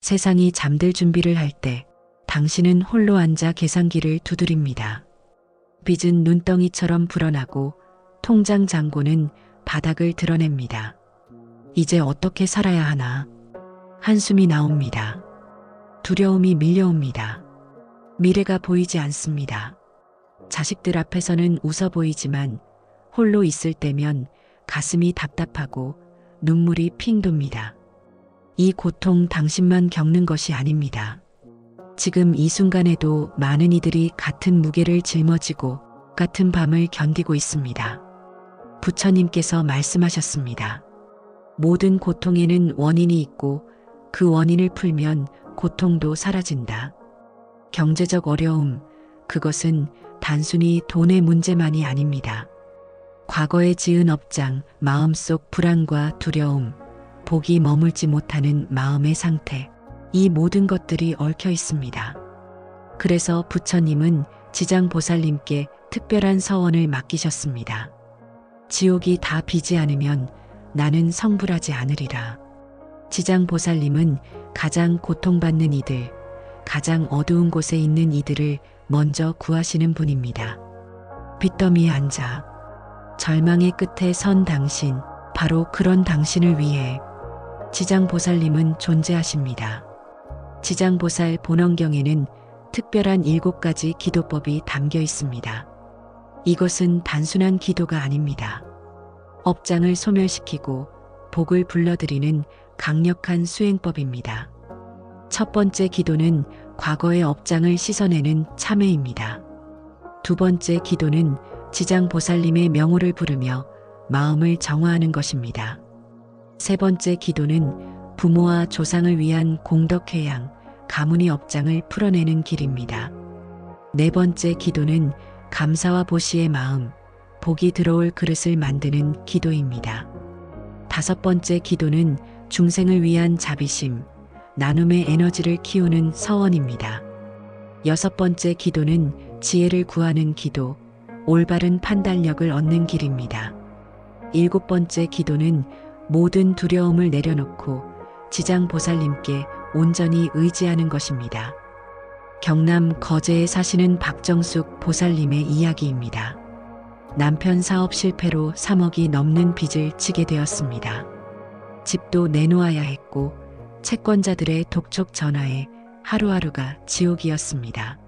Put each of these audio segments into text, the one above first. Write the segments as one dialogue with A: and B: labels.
A: 세상이 잠들 준비를 할 때 당신은 홀로 앉아 계산기를 두드립니다. 빚은 눈덩이처럼 불어나고 통장 잔고는 바닥을 드러냅니다. 이제 어떻게 살아야 하나? 한숨이 나옵니다. 두려움이 밀려옵니다. 미래가 보이지 않습니다. 자식들 앞에서는 웃어 보이지만 홀로 있을 때면 가슴이 답답하고 눈물이 핑 돕니다. 이 고통 당신만 겪는 것이 아닙니다. 지금 이 순간에도 많은 이들이 같은 무게를 짊어지고 같은 밤을 견디고 있습니다. 부처님께서 말씀하셨습니다. 모든 고통에는 원인이 있고 그 원인을 풀면 고통도 사라진다. 경제적 어려움, 그것은 단순히 돈의 문제만이 아닙니다. 과거에 지은 업장, 마음속 불안과 두려움, 복이 머물지 못하는 마음의 상태, 이 모든 것들이 얽혀 있습니다. 그래서 부처님은 지장보살님께 특별한 서원을 맡기셨습니다. 지옥이 다 비지 않으면 나는 성불하지 않으리라. 지장보살님은 가장 고통받는 이들, 가장 어두운 곳에 있는 이들을 먼저 구하시는 분입니다. 빚더미에 앉아 절망의 끝에 선 당신, 바로 그런 당신을 위해 지장보살님은 존재하십니다. 지장보살 본원경에는 특별한 7가지 기도법이 담겨 있습니다. 이것은 단순한 기도가 아닙니다. 업장을 소멸시키고 복을 불러들이는 강력한 수행법입니다. 첫 번째 기도는 과거의 업장을 씻어내는 참회입니다. 두 번째 기도는 지장보살님의 명호를 부르며 마음을 정화하는 것입니다. 세 번째 기도는 부모와 조상을 위한 공덕회양, 가문의 업장을 풀어내는 길입니다. 네 번째 기도는 감사와 보시의 마음, 복이 들어올 그릇을 만드는 기도입니다. 다섯 번째 기도는 중생을 위한 자비심, 나눔의 에너지를 키우는 서원입니다. 여섯 번째 기도는 지혜를 구하는 기도, 올바른 판단력을 얻는 길입니다. 일곱 번째 기도는 모든 두려움을 내려놓고 지장보살님께 온전히 의지하는 것입니다. 경남 거제에 사시는 박정숙 보살님의 이야기입니다. 남편 사업 실패로 3억이 넘는 빚을 지게 되었습니다. 집도 내놓아야 했고 채권자들의 독촉 전화에 하루하루가 지옥이었습니다.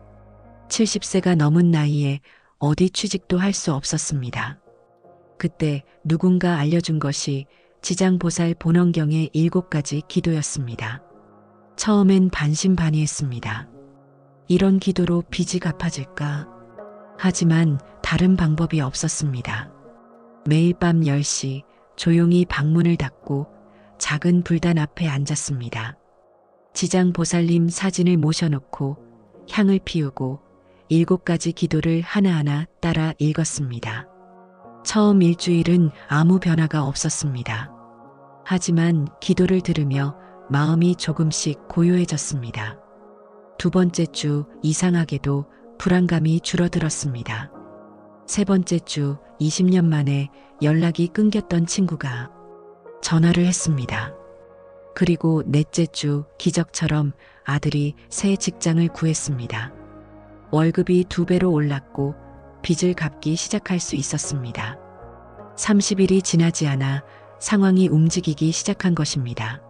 A: 70세가 넘은 나이에 어디 취직도 할 수 없었습니다. 그때 누군가 알려준 것이 지장보살 본원경의 7가지 기도였습니다. 처음엔 반신반의했습니다. 이런 기도로 빚이 갚아질까? 하지만 다른 방법이 없었습니다. 매일 밤 10시 조용히 방문을 닫고 작은 불단 앞에 앉았습니다. 지장보살님 사진을 모셔놓고 향을 피우고 7가지 기도를 하나하나 따라 읽었습니다. 처음 일주일은 아무 변화가 없었습니다. 하지만 기도를 들으며 마음이 조금씩 고요해졌습니다. 두 번째 주 이상하게도 불안감이 줄어들었습니다. 세 번째 주 20년 만에 연락이 끊겼던 친구가 전화를 했습니다. 그리고 넷째 주 기적처럼 아들이 새 직장을 구했습니다. 월급이 2배로 올랐고 빚을 갚기 시작할 수 있었습니다. 30일이 지나지 않아 상황이 움직이기 시작한 것입니다.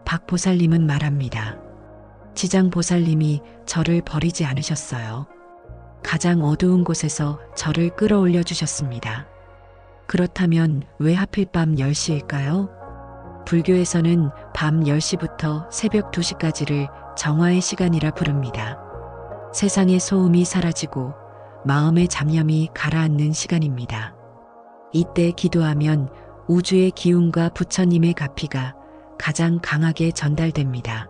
A: 박 보살님은 말합니다. 지장보살님이 저를 버리지 않으셨어요. 가장 어두운 곳에서 저를 끌어올려 주셨습니다. 그렇다면 왜 하필 밤 10시일까요? 불교에서는 밤 10시부터 새벽 2시까지를 정화의 시간이라 부릅니다. 세상의 소음이 사라지고 마음의 잡념이 가라앉는 시간입니다. 이때 기도하면 우주의 기운과 부처님의 가피가 가장 강하게 전달됩니다.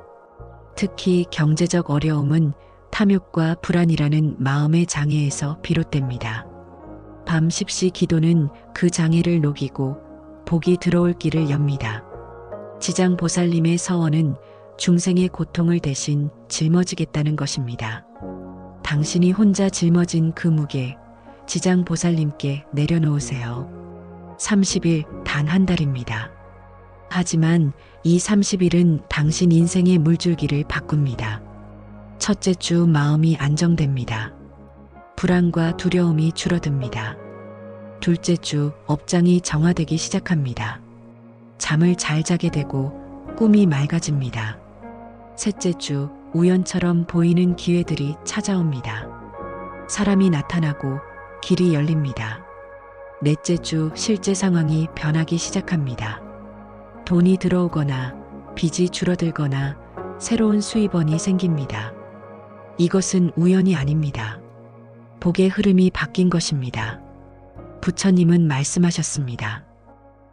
A: 특히 경제적 어려움은 탐욕과 불안이라는 마음의 장애에서 비롯됩니다. 밤 10시 기도는 그 장애를 녹이고 복이 들어올 길을 엽니다. 지장보살님의 서원은 중생의 고통을 대신 짊어지겠다는 것입니다. 당신이 혼자 짊어진 그 무게, 지장보살님께 내려놓으세요. 30일 단 한 달입니다. 하지만 이 30일은 당신 인생의 물줄기를 바꿉니다. 첫째 주 마음이 안정됩니다. 불안과 두려움이 줄어듭니다. 둘째 주 업장이 정화되기 시작합니다. 잠을 잘 자게 되고 꿈이 맑아집니다. 셋째 주 우연처럼 보이는 기회들이 찾아옵니다. 사람이 나타나고 길이 열립니다. 넷째 주 실제 상황이 변하기 시작합니다. 돈이 들어오거나 빚이 줄어들거나 새로운 수입원이 생깁니다. 이것은 우연이 아닙니다. 복의 흐름이 바뀐 것입니다. 부처님은 말씀하셨습니다.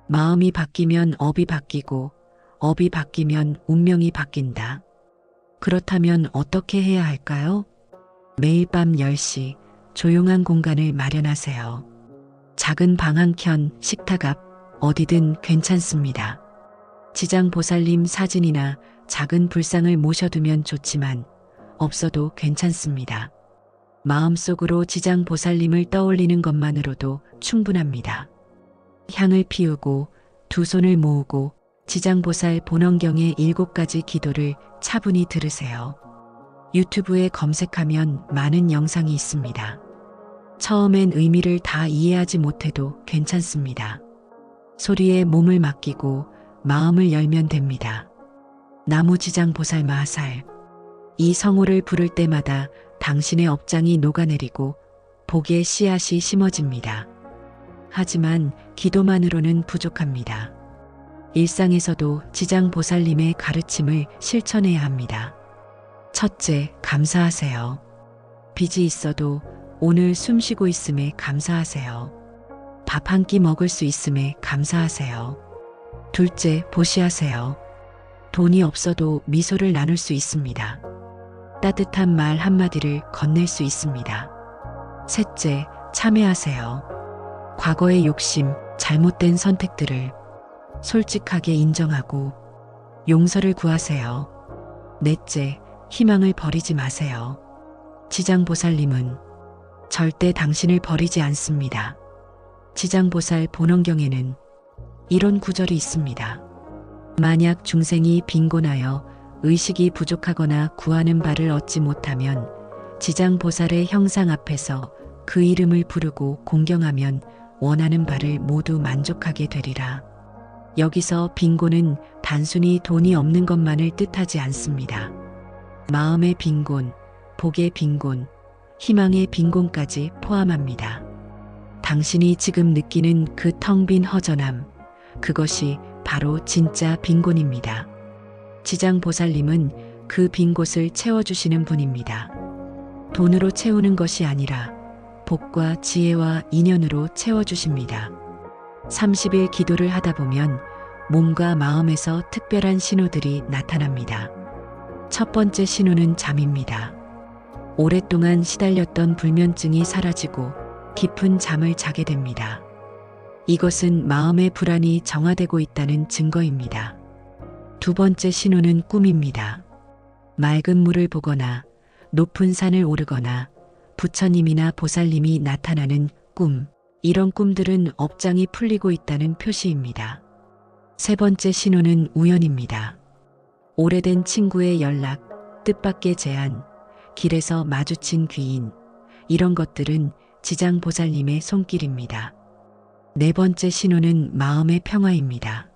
A: 마음이 바뀌면 업이 바뀌고 업이 바뀌면 운명이 바뀐다. 그렇다면 어떻게 해야 할까요? 매일 밤 10시 조용한 공간을 마련하세요. 작은 방 한 켠, 식탁 앞, 어디든 괜찮습니다. 지장보살님 사진이나 작은 불상을 모셔두면 좋지만 없어도 괜찮습니다. 마음속으로 지장보살님을 떠올리는 것만으로도 충분합니다. 향을 피우고 두 손을 모으고 지장보살 본원경의 7가지 기도를 차분히 들으세요. 유튜브에 검색하면 많은 영상이 있습니다. 처음엔 의미를 다 이해하지 못해도 괜찮습니다. 소리에 몸을 맡기고 마음을 열면 됩니다. 나무지장보살 마살. 이 성호를 부를 때마다 당신의 업장이 녹아내리고 복의 씨앗이 심어집니다. 하지만 기도만으로는 부족합니다. 일상에서도 지장보살님의 가르침을 실천해야 합니다. 첫째, 감사하세요. 빚이 있어도 오늘 숨 쉬고 있음에 감사하세요. 밥 한 끼 먹을 수 있음에 감사하세요. 둘째, 보시하세요. 돈이 없어도 미소를 나눌 수 있습니다. 따뜻한 말 한마디를 건넬 수 있습니다. 셋째, 참회하세요. 과거의 욕심, 잘못된 선택들을 솔직하게 인정하고 용서를 구하세요. 넷째, 희망을 버리지 마세요. 지장보살님은 절대 당신을 버리지 않습니다. 지장보살 본원경에는 이런 구절이 있습니다. 만약 중생이 빈곤하여 의식이 부족하거나 구하는 바를 얻지 못하면 지장보살의 형상 앞에서 그 이름을 부르고 공경하면 원하는 바를 모두 만족하게 되리라. 여기서 빈곤은 단순히 돈이 없는 것만을 뜻하지 않습니다. 마음의 빈곤, 복의 빈곤, 희망의 빈곤까지 포함합니다. 당신이 지금 느끼는 그 텅 빈 허전함, 그것이 바로 진짜 빈곤입니다. 지장보살님은 그 빈 곳을 채워주시는 분입니다. 돈으로 채우는 것이 아니라 복과 지혜와 인연으로 채워주십니다. 30일 기도를 하다 보면 몸과 마음에서 특별한 신호들이 나타납니다. 첫 번째 신호는 잠입니다. 오랫동안 시달렸던 불면증이 사라지고 깊은 잠을 자게 됩니다. 이것은 마음의 불안이 정화되고 있다는 증거입니다. 두 번째 신호는 꿈입니다. 맑은 물을 보거나 높은 산을 오르거나 부처님이나 보살님이 나타나는 꿈, 이런 꿈들은 업장이 풀리고 있다는 표시입니다. 세 번째 신호는 우연입니다. 오래된 친구의 연락, 뜻밖의 제안, 길에서 마주친 귀인, 이런 것들은 지장보살님의 손길입니다. 네 번째 신호는 마음의 평화입니다.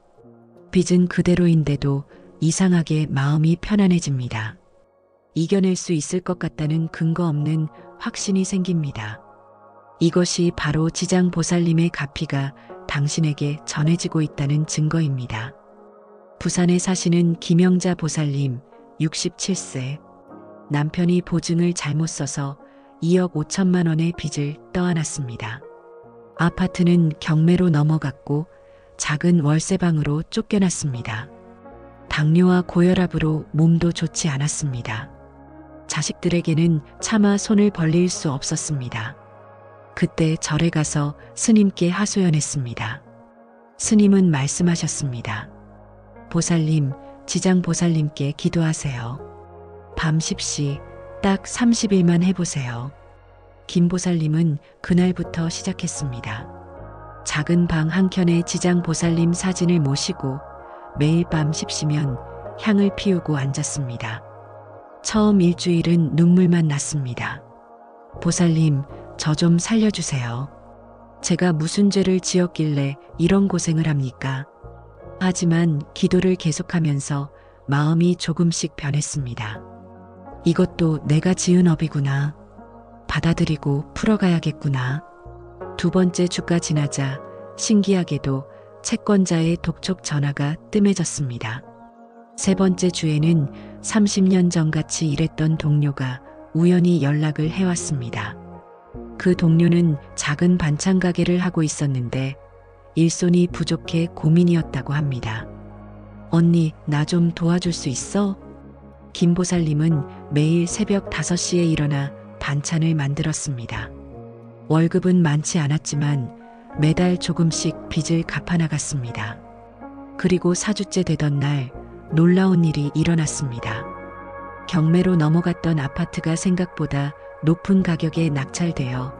A: 빚은 그대로인데도 이상하게 마음이 편안해집니다. 이겨낼 수 있을 것 같다는 근거 없는 확신이 생깁니다. 이것이 바로 지장보살님의 가피가 당신에게 전해지고 있다는 증거입니다. 부산에 사시는 김영자 보살님, 67세. 남편이 보증을 잘못 써서 2억 5천만 원의 빚을 떠안았습니다. 아파트는 경매로 넘어갔고 작은 월세방으로 쫓겨났습니다. 당뇨와 고혈압으로 몸도 좋지 않았습니다. 자식들에게는 차마 손을 벌릴 수 없었습니다. 그때 절에 가서 스님께 하소연했습니다. 스님은 말씀하셨습니다. 보살님, 지장보살님께 기도하세요. 밤 10시 딱 30일만 해보세요. 김보살님은 그날부터 시작했습니다. 작은 방 한켠에 지장보살님 사진을 모시고 매일 밤 십시면 향을 피우고 앉았습니다. 처음 일주일은 눈물만 났습니다. 보살님, 저 좀 살려주세요. 제가 무슨 죄를 지었길래 이런 고생을 합니까? 하지만 기도를 계속하면서 마음이 조금씩 변했습니다. 이것도 내가 지은 업이구나. 받아들이고 풀어가야겠구나. 두 번째 주가 지나자 신기하게도 채권자의 독촉 전화가 뜸해졌습니다. 세 번째 주에는 30년 전 같이 일했던 동료가 우연히 연락을 해왔습니다. 그 동료는 작은 반찬 가게를 하고 있었는데 일손이 부족해 고민이었다고 합니다. 언니, 나 좀 도와줄 수 있어? 김보살님은 매일 새벽 5시에 일어나 반찬을 만들었습니다. 월급은 많지 않았지만 매달 조금씩 빚을 갚아나갔습니다. 그리고 4주째 되던 날 놀라운 일이 일어났습니다. 경매로 넘어갔던 아파트가 생각보다 높은 가격에 낙찰되어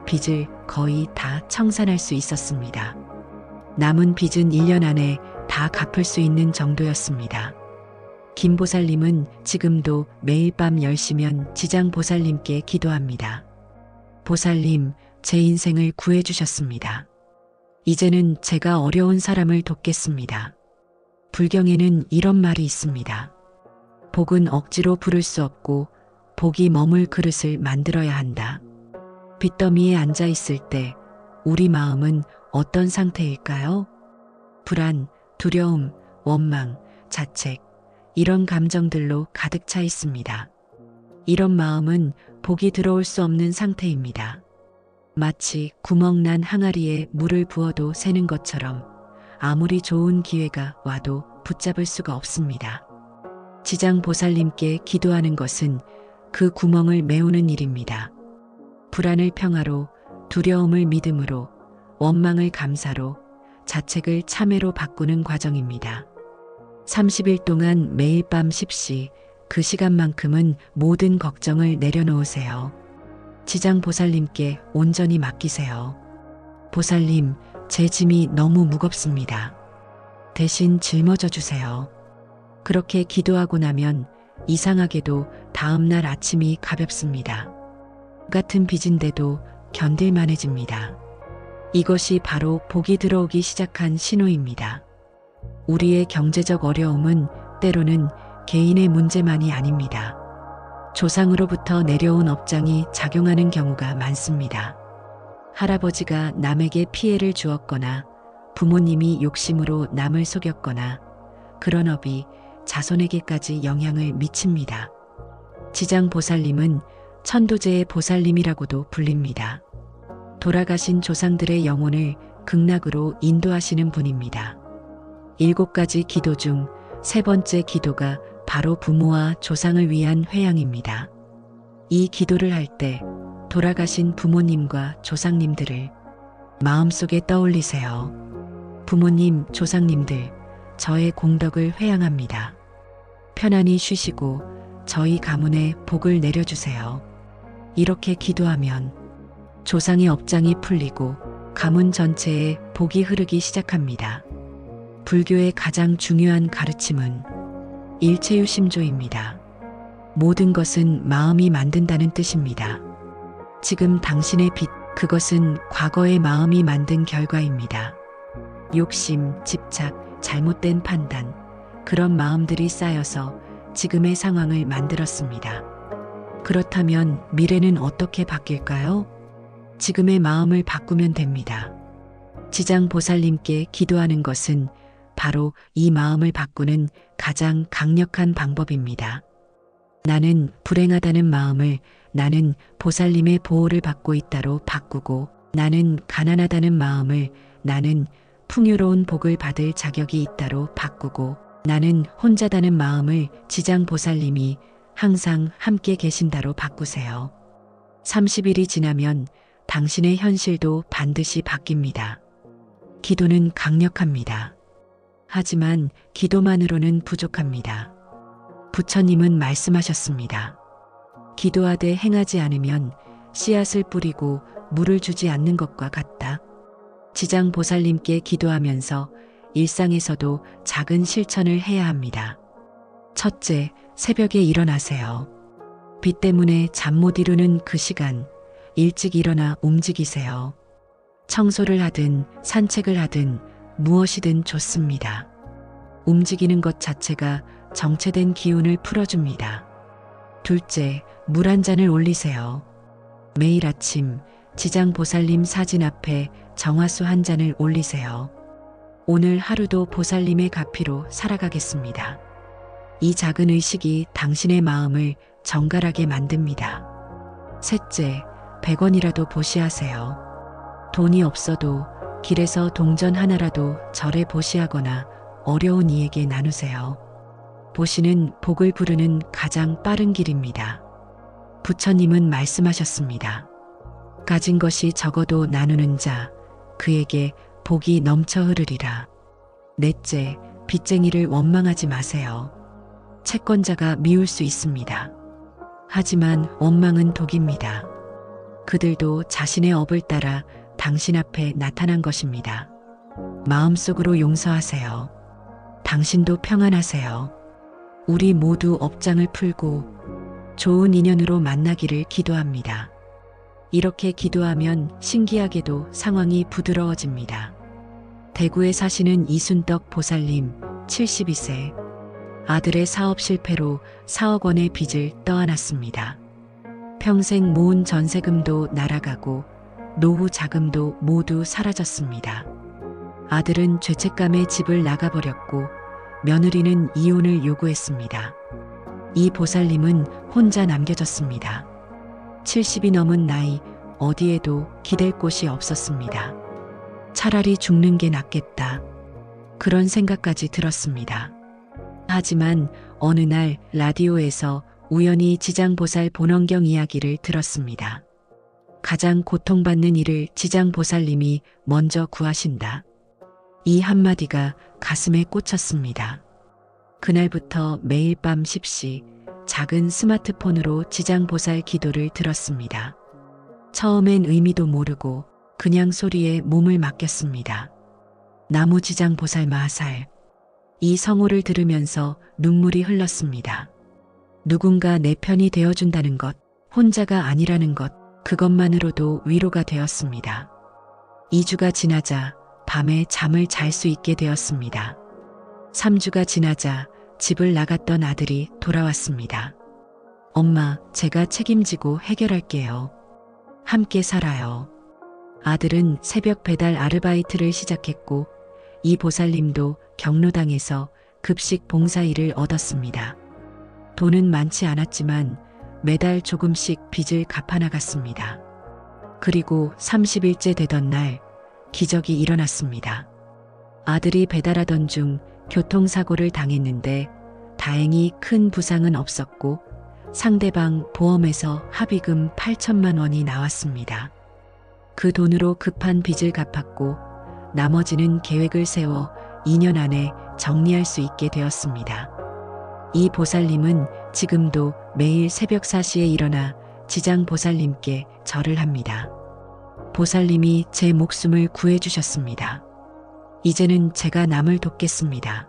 A: 빚을 거의 다 청산할 수 있었습니다. 남은 빚은 1년 안에 다 갚을 수 있는 정도였습니다. 김보살님은 지금도 매일 밤 10시면 지장보살님께 기도합니다. 보살님, 제 인생을 구해주셨습니다. 이제는 제가 어려운 사람을 돕겠습니다. 불경에는 이런 말이 있습니다. 복은 억지로 부를 수 없고 복이 머물 그릇을 만들어야 한다. 빚더미에 앉아 있을 때 우리 마음은 어떤 상태일까요? 불안, 두려움, 원망, 자책, 이런 감정들로 가득 차 있습니다. 이런 마음은 복이 들어올 수 없는 상태입니다. 마치 구멍난 항아리에 물을 부어도 새는 것처럼 아무리 좋은 기회가 와도 붙잡을 수가 없습니다. 지장보살님께 기도하는 것은 그 구멍을 메우는 일입니다. 불안을 평화로, 두려움을 믿음으로, 원망을 감사로, 자책을 참회로 바꾸는 과정입니다. 30일 동안 매일 밤 10시 그 시간만큼은 모든 걱정을 내려놓으세요. 지장보살님께 온전히 맡기세요. 보살님, 제 짐이 너무 무겁습니다. 대신 짊어져 주세요. 그렇게 기도하고 나면 이상하게도 다음날 아침이 가볍습니다. 같은 빚인데도 견딜만해집니다. 이것이 바로 복이 들어오기 시작한 신호입니다. 우리의 경제적 어려움은 때로는 개인의 문제만이 아닙니다. 조상으로부터 내려온 업장이 작용하는 경우가 많습니다. 할아버지가 남에게 피해를 주었거나 부모님이 욕심으로 남을 속였거나 그런 업이 자손에게까지 영향을 미칩니다. 지장보살님은 천도제의 보살님이라고도 불립니다. 돌아가신 조상들의 영혼을 극락으로 인도하시는 분입니다. 7가지 기도 중 3번째 기도가 바로 부모와 조상을 위한 회양입니다. 이 기도를 할 때 돌아가신 부모님과 조상님들을 마음속에 떠올리세요. 부모님, 조상님들, 저의 공덕을 회양합니다. 편안히 쉬시고 저희 가문에 복을 내려주세요. 이렇게 기도하면 조상의 업장이 풀리고 가문 전체에 복이 흐르기 시작합니다. 불교의 가장 중요한 가르침은 일체유심조입니다. 모든 것은 마음이 만든다는 뜻입니다. 지금 당신의 빚, 그것은 과거의 마음이 만든 결과입니다. 욕심, 집착, 잘못된 판단, 그런 마음들이 쌓여서 지금의 상황을 만들었습니다. 그렇다면 미래는 어떻게 바뀔까요? 지금의 마음을 바꾸면 됩니다. 지장보살님께 기도하는 것은 바로 이 마음을 바꾸는 가장 강력한 방법입니다. 나는 불행하다는 마음을 나는 보살님의 보호를 받고 있다로 바꾸고, 나는 가난하다는 마음을 나는 풍요로운 복을 받을 자격이 있다로 바꾸고, 나는 혼자다는 마음을 지장보살님이 항상 함께 계신다로 바꾸세요. 30일이 지나면 당신의 현실도 반드시 바뀝니다. 기도는 강력합니다. 하지만 기도만으로는 부족합니다. 부처님은 말씀하셨습니다. 기도하되 행하지 않으면 씨앗을 뿌리고 물을 주지 않는 것과 같다. 지장보살님께 기도하면서 일상에서도 작은 실천을 해야 합니다. 첫째, 새벽에 일어나세요. 비 때문에 잠 못 이루는 그 시간, 일찍 일어나 움직이세요. 청소를 하든 산책을 하든 무엇이든 좋습니다. 움직이는 것 자체가 정체된 기운을 풀어줍니다. 둘째, 물 한 잔을 올리세요. 매일 아침 지장보살님 사진 앞에 정화수 한 잔을 올리세요. 오늘 하루도 보살님의 가피로 살아가겠습니다. 이 작은 의식이 당신의 마음을 정갈하게 만듭니다. 셋째, 100원이라도 보시하세요. 돈이 없어도 길에서 동전 하나라도 절에 보시하거나 어려운 이에게 나누세요. 보시는 복을 부르는 가장 빠른 길입니다. 부처님은 말씀하셨습니다. 가진 것이 적어도 나누는 자, 그에게 복이 넘쳐 흐르리라. 넷째, 빚쟁이를 원망하지 마세요. 채권자가 미울 수 있습니다. 하지만 원망은 독입니다. 그들도 자신의 업을 따라 당신 앞에 나타난 것입니다. 마음속으로 용서하세요. 당신도 평안하세요. 우리 모두 업장을 풀고 좋은 인연으로 만나기를 기도합니다. 이렇게 기도하면 신기하게도 상황이 부드러워집니다. 대구에 사시는 이순덕 보살님 72세. 아들의 사업 실패로 4억 원의 빚을 떠안았습니다. 평생 모은 전세금도 날아가고 노후 자금도 모두 사라졌습니다. 아들은 죄책감에 집을 나가버렸고 며느리는 이혼을 요구했습니다. 이 보살님은 혼자 남겨졌습니다. 70이 넘은 나이, 어디에도 기댈 곳이 없었습니다. 차라리 죽는 게 낫겠다. 그런 생각까지 들었습니다. 하지만 어느 날 라디오에서 우연히 지장보살 본원경 이야기를 들었습니다. 가장 고통받는 이를 지장보살님이 먼저 구하신다. 이 한마디가 가슴에 꽂혔습니다. 그날부터 매일 밤 10시 작은 스마트폰으로 지장보살 기도를 들었습니다. 처음엔 의미도 모르고 그냥 소리에 몸을 맡겼습니다. 나무 지장보살 마살. 이 성호를 들으면서 눈물이 흘렀습니다. 누군가 내 편이 되어준다는 것, 혼자가 아니라는 것, 그것만으로도 위로가 되었습니다. 2주가 지나자 밤에 잠을 잘 수 있게 되었습니다. 3주가 지나자 집을 나갔던 아들이 돌아왔습니다. 엄마, 제가 책임지고 해결할게요. 함께 살아요. 아들은 새벽 배달 아르바이트를 시작했고 이 보살님도 경로당에서 급식 봉사 일을 얻었습니다. 돈은 많지 않았지만 매달 조금씩 빚을 갚아나갔습니다. 그리고 30일째 되던 날 기적이 일어났습니다. 아들이 배달하던 중 교통사고를 당했는데 다행히 큰 부상은 없었고 상대방 보험에서 합의금 8천만 원이 나왔습니다. 그 돈으로 급한 빚을 갚았고 나머지는 계획을 세워 2년 안에 정리할 수 있게 되었습니다. 이 보살님은 지금도 매일 새벽 4시에 일어나 지장보살님께 절을 합니다. 보살님이 제 목숨을 구해주셨습니다. 이제는 제가 남을 돕겠습니다.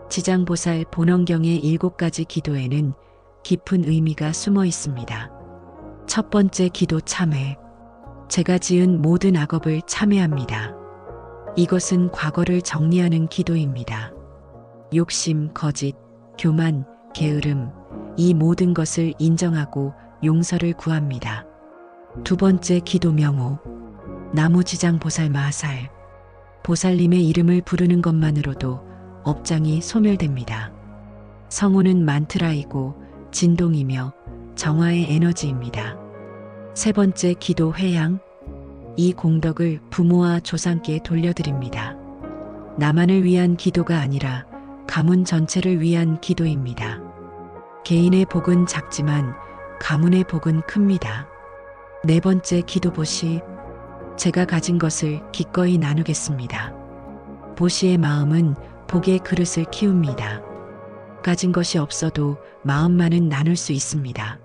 A: 지장보살 본원경의 7가지 기도에는 깊은 의미가 숨어 있습니다. 첫 번째 기도 참회. 제가 지은 모든 악업을 참회합니다. 이것은 과거를 정리하는 기도입니다. 욕심, 거짓, 교만, 게으름, 이 모든 것을 인정하고 용서를 구합니다. 두 번째 기도 명호. 나무지장보살 마살. 보살님의 이름을 부르는 것만으로도 업장이 소멸됩니다. 성호는 만트라이고 진동이며 정화의 에너지입니다. 세 번째 기도 회양. 이 공덕을 부모와 조상께 돌려드립니다. 나만을 위한 기도가 아니라 가문 전체를 위한 기도입니다. 개인의 복은 작지만 가문의 복은 큽니다. 네 번째 기도 보시. 제가 가진 것을 기꺼이 나누겠습니다. 보시의 마음은 복의 그릇을 키웁니다. 가진 것이 없어도 마음만은 나눌 수 있습니다.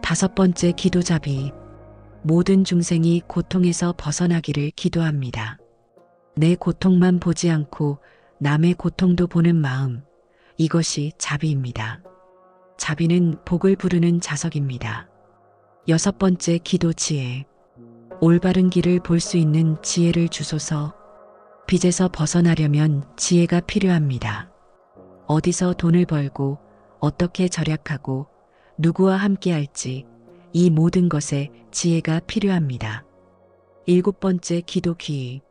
A: 다섯 번째 기도자비. 모든 중생이 고통에서 벗어나기를 기도합니다. 내 고통만 보지 않고 남의 고통도 보는 마음, 이것이 자비입니다. 자비는 복을 부르는 자석입니다. 6번째 기도 지혜. 올바른 길을 볼 수 있는 지혜를 주소서. 빚에서 벗어나려면 지혜가 필요합니다. 어디서 돈을 벌고 어떻게 절약하고 누구와 함께 할지 이 모든 것에 지혜가 필요합니다. 7번째 기도 기의.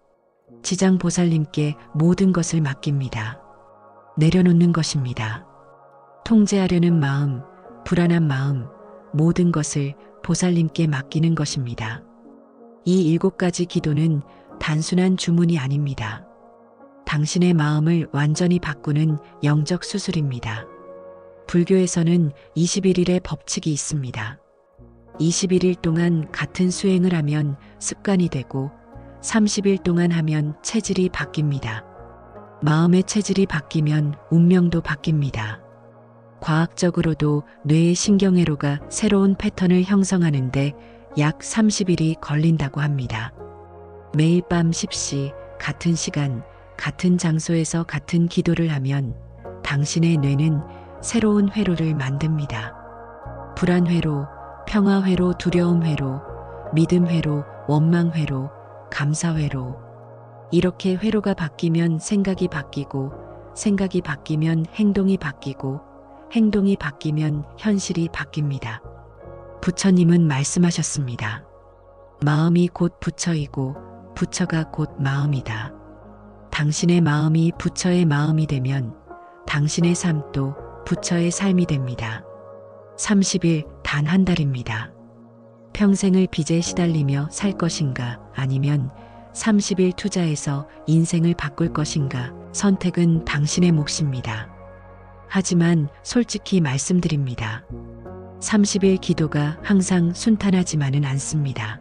A: 지장보살님께 모든 것을 맡깁니다. 내려놓는 것입니다. 통제하려는 마음, 불안한 마음, 모든 것을 보살님께 맡기는 것입니다. 이 7가지 기도는 단순한 주문이 아닙니다. 당신의 마음을 완전히 바꾸는 영적 수술입니다. 불교에서는 21일의 법칙이 있습니다. 21일 동안 같은 수행을 하면 습관이 되고 30일 동안 하면 체질이 바뀝니다. 마음의 체질이 바뀌면 운명도 바뀝니다. 과학적으로도 뇌의 신경회로가 새로운 패턴을 형성하는데 약 30일이 걸린다고 합니다. 매일 밤 10시 같은 시간, 같은 장소에서 같은 기도를 하면 당신의 뇌는 새로운 회로를 만듭니다. 불안회로, 평화회로, 두려움회로, 믿음회로, 원망회로, 감사회로. 이렇게 회로가 바뀌면 생각이 바뀌고, 생각이 바뀌면 행동이 바뀌고, 행동이 바뀌면 현실이 바뀝니다. 부처님은 말씀하셨습니다. 마음이 곧 부처이고 부처가 곧 마음이다. 당신의 마음이 부처의 마음이 되면 당신의 삶도 부처의 삶이 됩니다. 30일 단 한 달입니다. 평생을 빚에 시달리며 살 것인가 아니면 30일 투자해서 인생을 바꿀 것인가 선택은 당신의 몫입니다. 하지만 솔직히 말씀드립니다. 30일 기도가 항상 순탄하지만은 않습니다.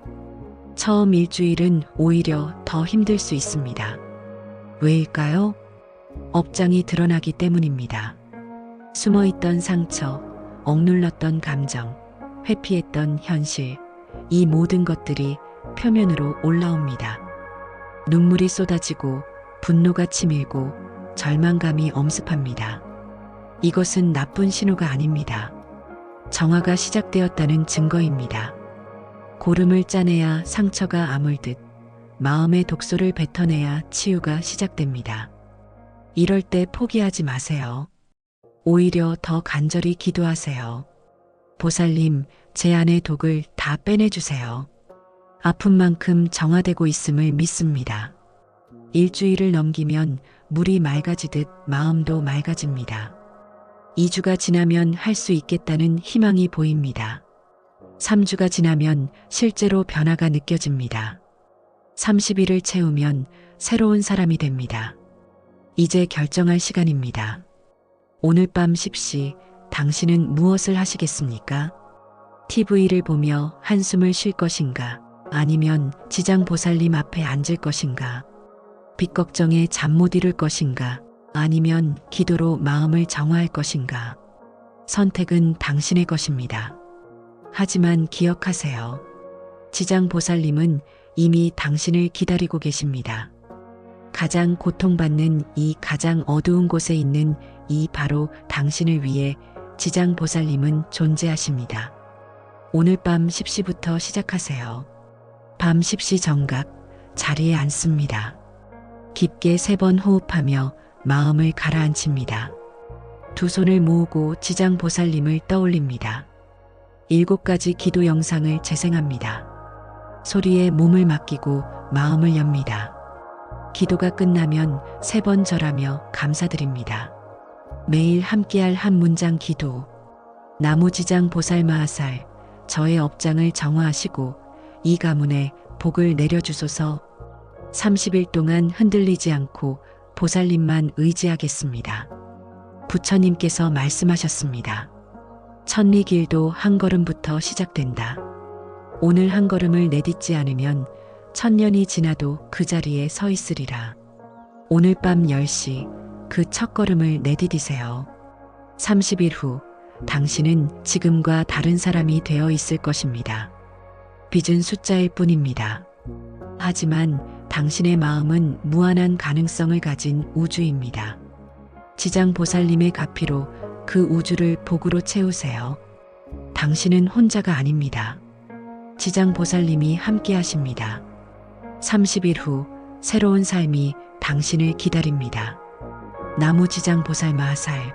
A: 처음 일주일은 오히려 더 힘들 수 있습니다. 왜일까요? 업장이 드러나기 때문입니다. 숨어있던 상처, 억눌렀던 감정, 회피했던 현실, 이 모든 것들이 표면으로 올라옵니다. 눈물이 쏟아지고 분노가 치밀고 절망감이 엄습합니다. 이것은 나쁜 신호가 아닙니다. 정화가 시작되었다는 증거입니다. 고름을 짜내야 상처가 아물듯 마음의 독소를 뱉어내야 치유가 시작됩니다. 이럴 때 포기하지 마세요. 오히려 더 간절히 기도하세요. 보살님, 제 안의 독을 다 빼내주세요. 아픈 만큼 정화되고 있음을 믿습니다. 일주일을 넘기면 물이 맑아지듯 마음도 맑아집니다. 2주가 지나면 할 수 있겠다는 희망이 보입니다. 3주가 지나면 실제로 변화가 느껴집니다. 30일을 채우면 새로운 사람이 됩니다. 이제 결정할 시간입니다. 오늘 밤 10시 당신은 무엇을 하시겠습니까? TV를 보며 한숨을 쉴 것인가? 아니면 지장보살님 앞에 앉을 것인가? 빚 걱정에 잠 못 이룰 것인가? 아니면 기도로 마음을 정화할 것인가? 선택은 당신의 것입니다. 하지만 기억하세요. 지장보살님은 이미 당신을 기다리고 계십니다. 가장 고통받는 이 가장 어두운 곳에 있는 이 바로 당신을 위해 지장보살님은 존재하십니다. 오늘 밤 10시부터 시작하세요. 밤 10시 정각 자리에 앉습니다. 깊게 3번 호흡하며 마음을 가라앉힙니다. 두 손을 모으고 지장보살님을 떠올립니다. 7가지 기도 영상을 재생합니다. 소리에 몸을 맡기고 마음을 엽니다. 기도가 끝나면 3번 절하며 감사드립니다. 매일 함께할 한 문장 기도. 나무지장 보살마하살, 저의 업장을 정화하시고 이 가문에 복을 내려주소서. 30일 동안 흔들리지 않고 보살님만 의지하겠습니다. 부처님께서 말씀하셨습니다. 천리길도 한 걸음부터 시작된다. 오늘 한 걸음을 내딛지 않으면 1000년이 지나도 그 자리에 서 있으리라. 오늘 밤 10시 그 첫 걸음을 내디디세요. 30일 후 당신은 지금과 다른 사람이 되어 있을 것입니다. 빚은 숫자일 뿐입니다. 하지만 당신의 마음은 무한한 가능성을 가진 우주입니다. 지장보살님의 가피로 그 우주를 복으로 채우세요. 당신은 혼자가 아닙니다. 지장보살님이 함께 하십니다. 30일 후 새로운 삶이 당신을 기다립니다. 나무지장보살 마하살